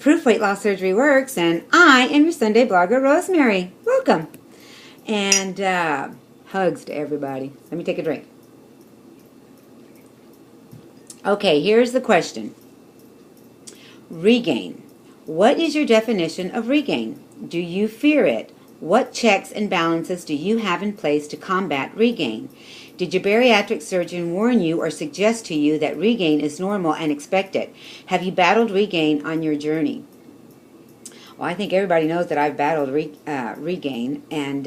Proof Weight Loss Surgery Works, and I am your Sunday blogger, Rosemary. Welcome. And hugs to everybody. Let me take a drink. Okay, here's the question. Regain. What is your definition of regain? Do you fear it? What checks and balances do you have in place to combat regain? Did your bariatric surgeon warn you or suggest to you that regain is normal and expected? Have you battled regain on your journey? Well, I think everybody knows that I've battled regain and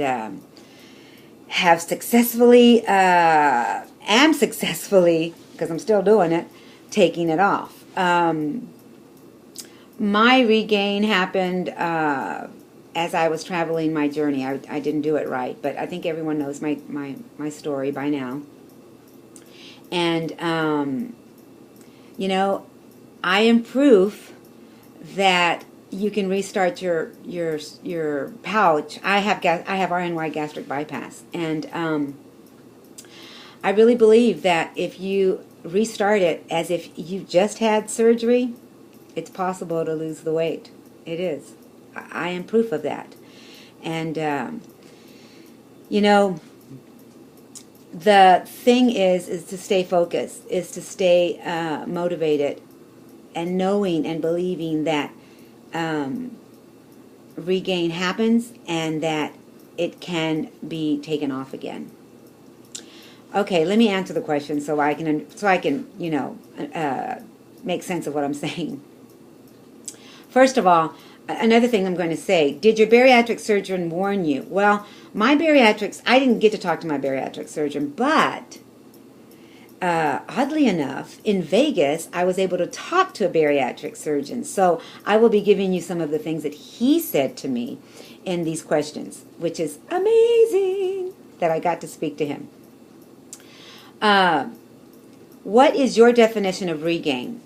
have successfully, am successfully, because I'm still doing it, taking it off. My regain happened as I was traveling my journey. I didn't do it right, but I think everyone knows my story by now. And, you know, I am proof that you can restart your pouch. I have RNY gastric bypass, and I really believe that if you restart it as if you just had surgery, it's possible to lose the weight. It is. I am proof of that. And, you know, the thing is to stay focused, is to stay motivated and knowing and believing that regain happens and that it can be taken off again. Okay, let me answer the question so I can you know, make sense of what I'm saying. First of all, another thing I'm going to say, did your bariatric surgeon warn you? Well, I didn't get to talk to my bariatric surgeon, but oddly enough, in Vegas, I was able to talk to a bariatric surgeon. So I will be giving you some of the things that he said to me in these questions, which is amazing that I got to speak to him. What is your definition of regain?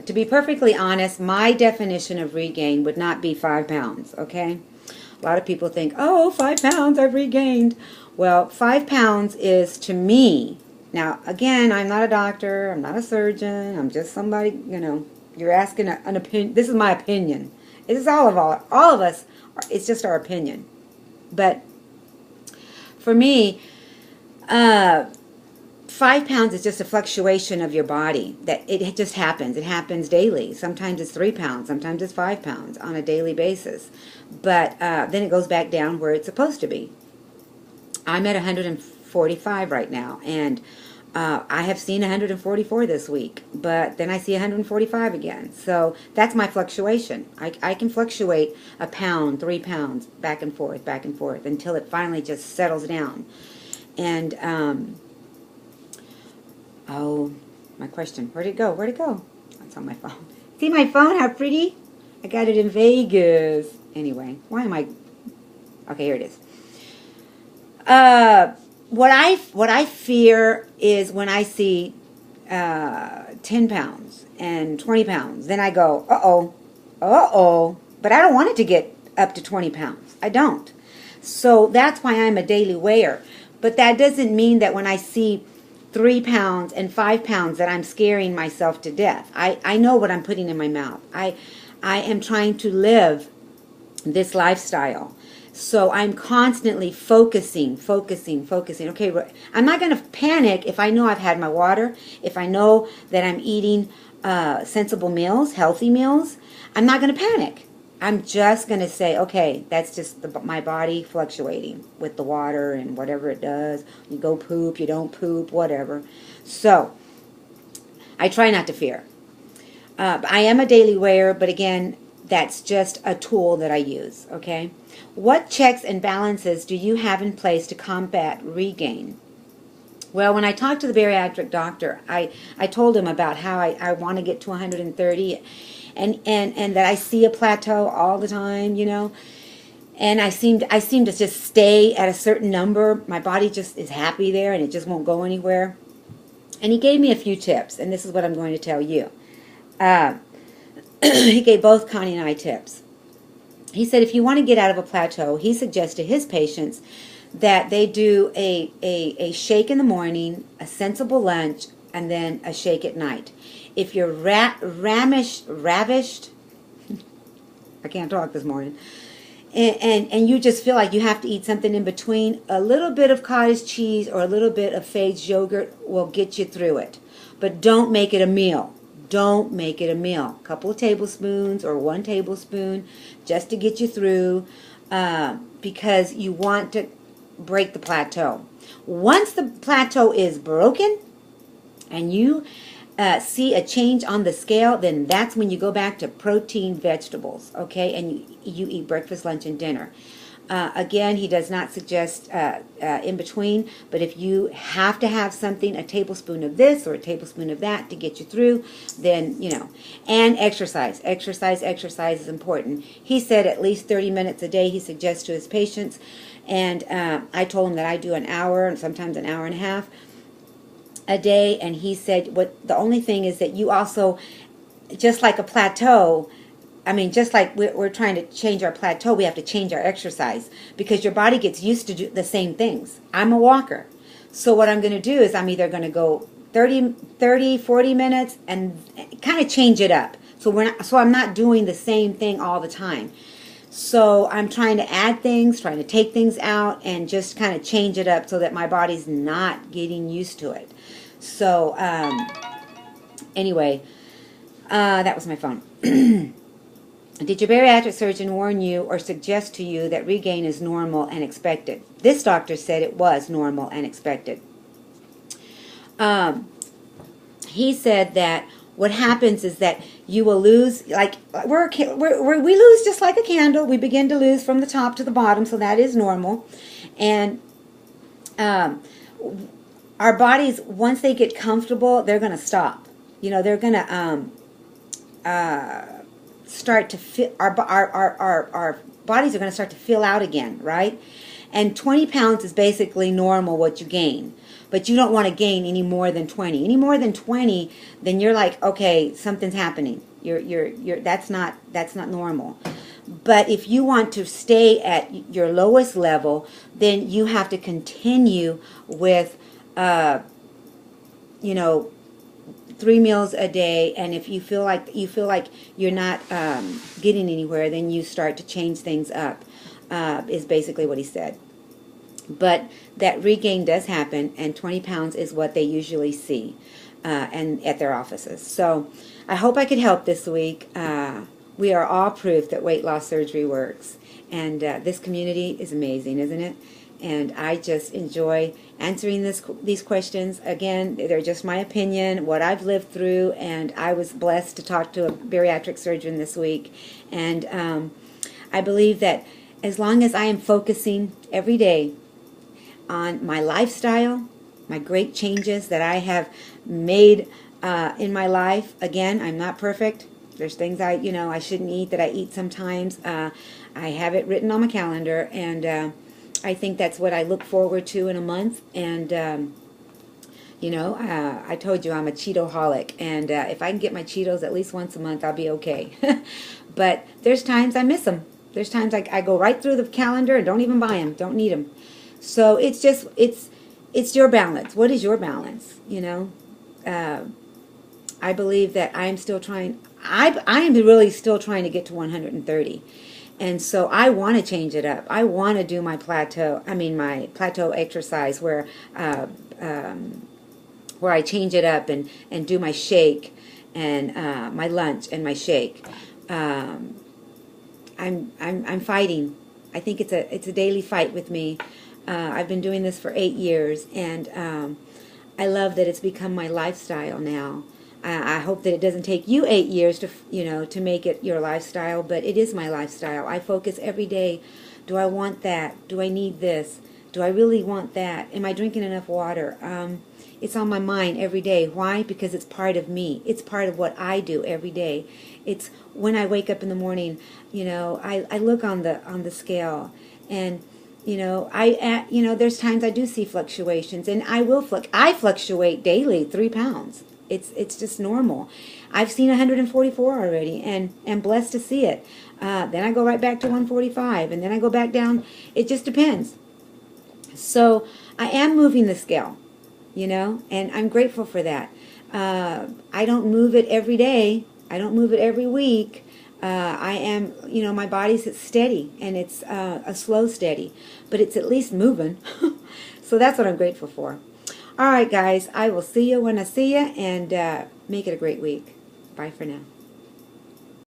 To be perfectly honest, my definition of regain would not be 5 pounds, okay? A lot of people think, oh, 5 pounds I've regained. Well, 5 pounds is, to me, now, again, I'm not a doctor, I'm not a surgeon, I'm just somebody, you know, you're asking an opinion. This is my opinion. It is all of us, it's just our opinion. But for me, 5 pounds is just a fluctuation of your body. That it just happens. It happens daily. Sometimes it's 3 pounds. Sometimes it's 5 pounds on a daily basis. But then it goes back down where it's supposed to be. I'm at 145 right now, and I have seen 144 this week. But then I see 145 again. So that's my fluctuation. I can fluctuate a pound, 3 pounds, back and forth, until it finally just settles down. And oh, my question. Where'd it go? It's on my phone. See my phone? How pretty? I got it in Vegas. Anyway, why am I... Okay, here it is. What I fear is when I see 10 pounds and 20 pounds. Then I go, uh-oh. But I don't want it to get up to 20 pounds. I don't. So that's why I'm a daily weigher. But that doesn't mean that when I see 3 pounds and 5 pounds that I'm scaring myself to death. I know what I'm putting in my mouth. I am trying to live this lifestyle. So I'm constantly focusing. Okay, I'm not going to panic if I know I've had my water, if I know that I'm eating sensible meals, healthy meals. I'm not going to panic. I'm just going to say, okay, that's just my body fluctuating with the water and whatever it does. You go poop, you don't poop, whatever. So I try not to fear. I am a daily weigher, but again, that's just a tool that I use, okay? What checks and balances do you have in place to combat regain? Well, when I talked to the bariatric doctor, I told him about how I want to get to 130 and that I see a plateau all the time, you know. And I seem to just stay at a certain number. My body just is happy there and it just won't go anywhere. And he gave me a few tips, and this is what I'm going to tell you. He gave both Connie and I tips. He said if you want to get out of a plateau, he suggests to his patients that they do a shake in the morning, a sensible lunch, and then a shake at night. If you're ravished, I can't talk this morning. And you just feel like you have to eat something in between. A little bit of cottage cheese or a little bit of Fade's yogurt will get you through it. But don't make it a meal. Don't make it a meal. A couple of tablespoons or 1 tablespoon just to get you through, because you want to break the plateau. Once the plateau is broken and you see a change on the scale, then that's when you go back to protein vegetables, okay? And you eat breakfast, lunch, and dinner. Again, he does not suggest in between, but if you have to have something, a tablespoon of this or a tablespoon of that to get you through, then, you know. And exercise. Exercise is important. He said at least 30 minutes a day he suggests to his patients, and I told him that I do an hour and sometimes an hour and a half a day, and he said the only thing is that you also, just like a plateau, I mean, just like we're trying to change our plateau, we have to change our exercise because your body gets used to do the same things. I'm a walker. So what I'm going to do is I'm either going to go 30, 40 minutes and kind of change it up. So I'm not doing the same thing all the time. So I'm trying to add things, trying to take things out, and just kind of change it up so that my body's not getting used to it. So anyway, that was my phone. Did your bariatric surgeon warn you or suggest to you that regain is normal and expected? This doctor said it was normal and expected. He said that what happens is that you will lose, like we lose just like a candle. We begin to lose from the top to the bottom, so that is normal. And our bodies, once they get comfortable, they're going to stop. You know, they're going to start to feel, our bodies are going to start to fill out again, right? And 20 pounds is basically normal what you gain. But you don't want to gain any more than 20. Any more than 20, then you're like, okay, something's happening. That's not normal. But if you want to stay at your lowest level, then you have to continue with, 3 meals a day, and if you feel like you're not getting anywhere, then you start to change things up, is basically what he said. But that regain does happen, and 20 pounds is what they usually see and at their offices. So I hope I could help this week. We are all proof that weight loss surgery works, and this community is amazing, isn't it? And I just enjoy answering these questions. Again, they're just my opinion, what I've lived through, and I was blessed to talk to a bariatric surgeon this week. And I believe that as long as I am focusing every day on my lifestyle, my great changes that I have made in my life, again, I'm not perfect. There's things I shouldn't eat that I eat sometimes. I have it written on my calendar, and I think that's what I look forward to in a month. And, I told you I'm a Cheeto-holic. And if I can get my Cheetos at least once a month, I'll be okay. But there's times I miss them. There's times I go right through the calendar and don't even buy them. Don't need them. So it's just, it's your balance. What is your balance? I believe that I'm still trying, I am really still trying to get to 130. And so I want to change it up. I want to do my plateau exercise where I change it up and do my shake and my lunch and my shake. I'm fighting. I think it's a daily fight with me. I've been doing this for 8 years, and I love that it's become my lifestyle now. I hope that it doesn't take you 8 years to make it your lifestyle, but it is my lifestyle. I focus every day. Do I want that? Do I need this? Do I really want that? Am I drinking enough water? It's on my mind every day. Why? Because it's part of me. It's part of what I do every day. It's when I wake up in the morning, I look on the scale, and there's times I do see fluctuations, and I fluctuate daily 3 pounds. It's just normal. I've seen 144 already, and am blessed to see it. Then I go right back to 145, and then I go back down. It just depends. So I am moving the scale, and I'm grateful for that. I don't move it every day. I don't move it every week. I am, you know, my body's steady, and it's a slow steady, but it's at least moving. So that's what I'm grateful for. All right, guys, I will see you when I see you, and make it a great week. Bye for now.